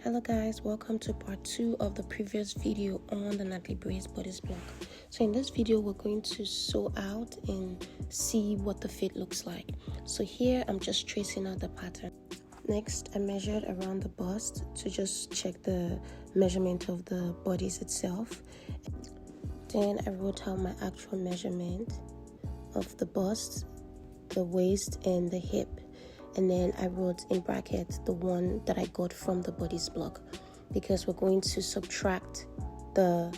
Hello guys, welcome to part 2 of the previous video on the Natalie Bray's bodice block. So in this video we're going to sew out and see what the fit looks like. So here I'm just tracing out the pattern. Next I measured around the bust to just check the measurement of the bodice itself. Then I wrote out my actual measurement of the bust, the waist and the hip. And then I wrote in brackets the one that I got from the bodice block, because we're going to subtract the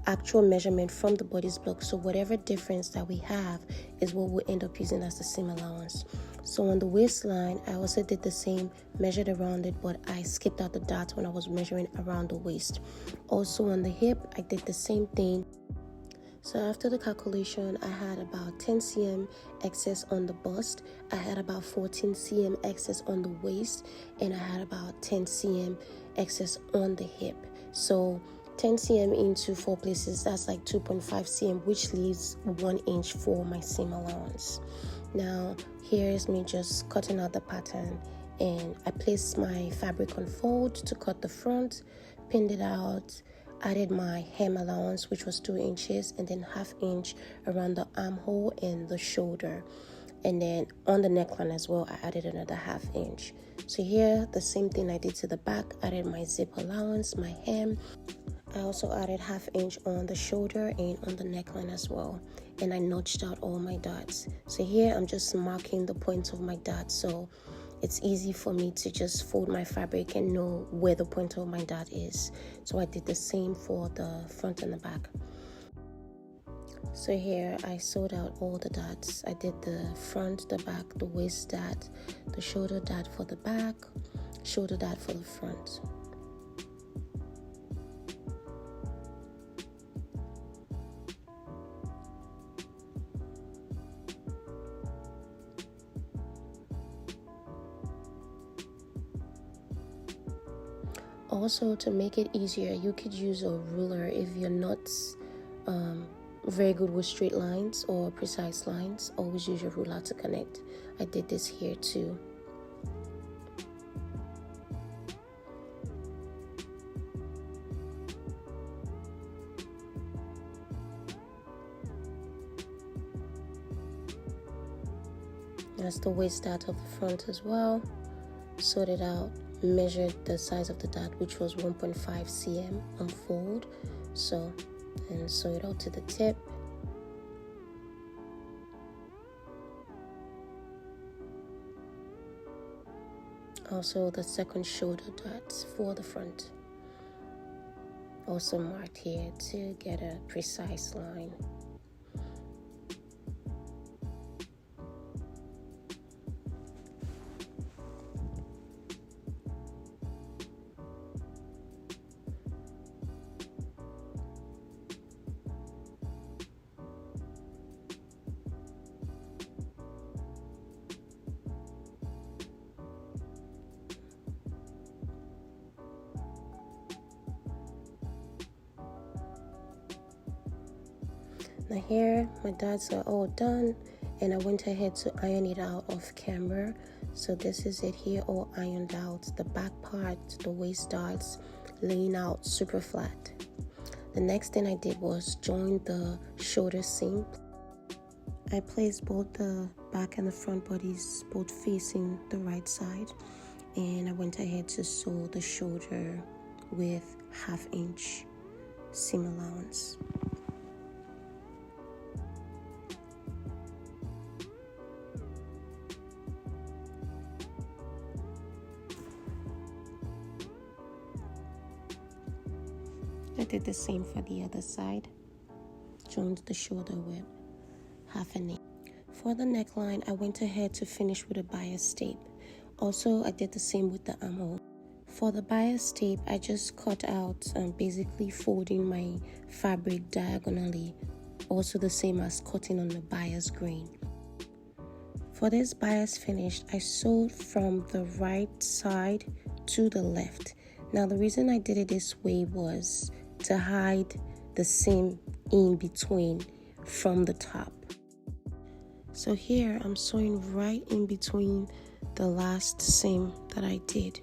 actual measurement from the bodice block. So whatever difference that we have is what we'll end up using as the seam allowance. So on the waistline, I also did the same, measured around it, but I skipped out the dots when I was measuring around the waist. Also on the hip, I did the same thing. So after the calculation, I had about 10 cm excess on the bust, I had about 14 cm excess on the waist, and I had about 10 cm excess on the hip. So 10 cm into 4 places, that's like 2.5 cm, which leaves 1 inch for my seam allowance. Now here's me just cutting out the pattern, and I placed my fabric on fold to cut the front, pinned it out, added my hem allowance, which was 2 inches, and then 1/2 inch around the armhole and the shoulder. And then on the neckline as well, I added another 1/2 inch. So here, the same thing I did to the back, added my zip allowance, my hem. I also added 1/2 inch on the shoulder and on the neckline as well. And I notched out all my dots. So here, I'm just marking the points of my dots, so it's easy for me to just fold my fabric and know where the point of my dot is. So I did the same for the front and the back. So here I sewed out all the dots. I did the front, the back, the waist dot, the shoulder dot for the back, shoulder dot for the front. Also, to make it easier, you could use a ruler if you're not very good with straight lines or precise lines. Always use your ruler to connect. I did this here too. That's the waist dot of the front as well. Sewed it out, measured the size of the dot, which was 1.5 cm on fold, and sew it out to the tip. Also the second shoulder dots for the front, also marked here to get a precise line. Now here, my dots are all done, and I went ahead to iron it out off camera. So this is it here, all ironed out. The back part, the waist dots, laying out super flat. The next thing I did was join the shoulder seam. I placed both the back and the front bodies both facing the right side, and I went ahead to sew the shoulder with 1/2 inch seam allowance. I did the same for the other side. Joined the shoulder with 1/2 inch. For the neckline, I went ahead to finish with a bias tape. Also, I did the same with the armhole. For the bias tape, I just cut out basically folding my fabric diagonally, also the same as cutting on the bias grain. For this bias finish, I sewed from the right side to the left. Now the reason I did it this way was to hide the seam in between from the top. So here I'm sewing right in between the last seam that I did.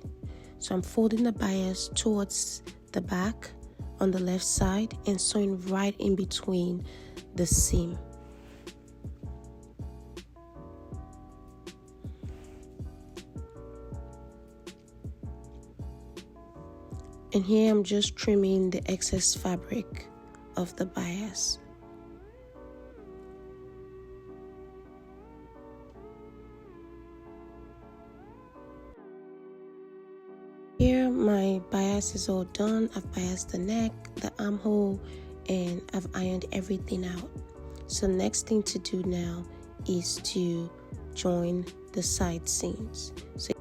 So I'm folding the bias towards the back on the left side and sewing right in between the seam. And here I'm just trimming the excess fabric of the bias. Here my bias is all done. I've biased the neck, the armhole, and I've ironed everything out. So next thing to do now is to join the side seams. So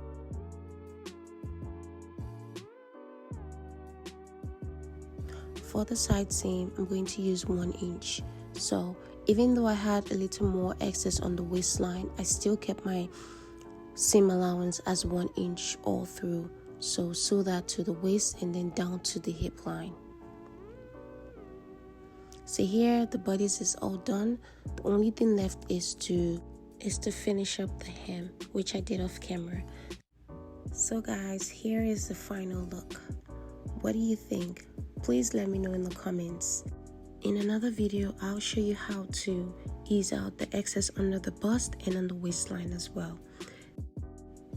for the side seam, I'm going to use 1 inch. So even though I had a little more excess on the waistline, I still kept my seam allowance as 1 inch all through. So sew that to the waist and then down to the hip line. So here the bodice is all done. The only thing left is to finish up the hem, which I did off camera. So guys, here is the final look. What do you think? Please let me know in the comments. In another video, I'll show you how to ease out the excess under the bust and on the waistline as well.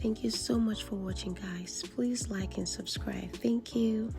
Thank you so much for watching, guys. Please like and subscribe. Thank you.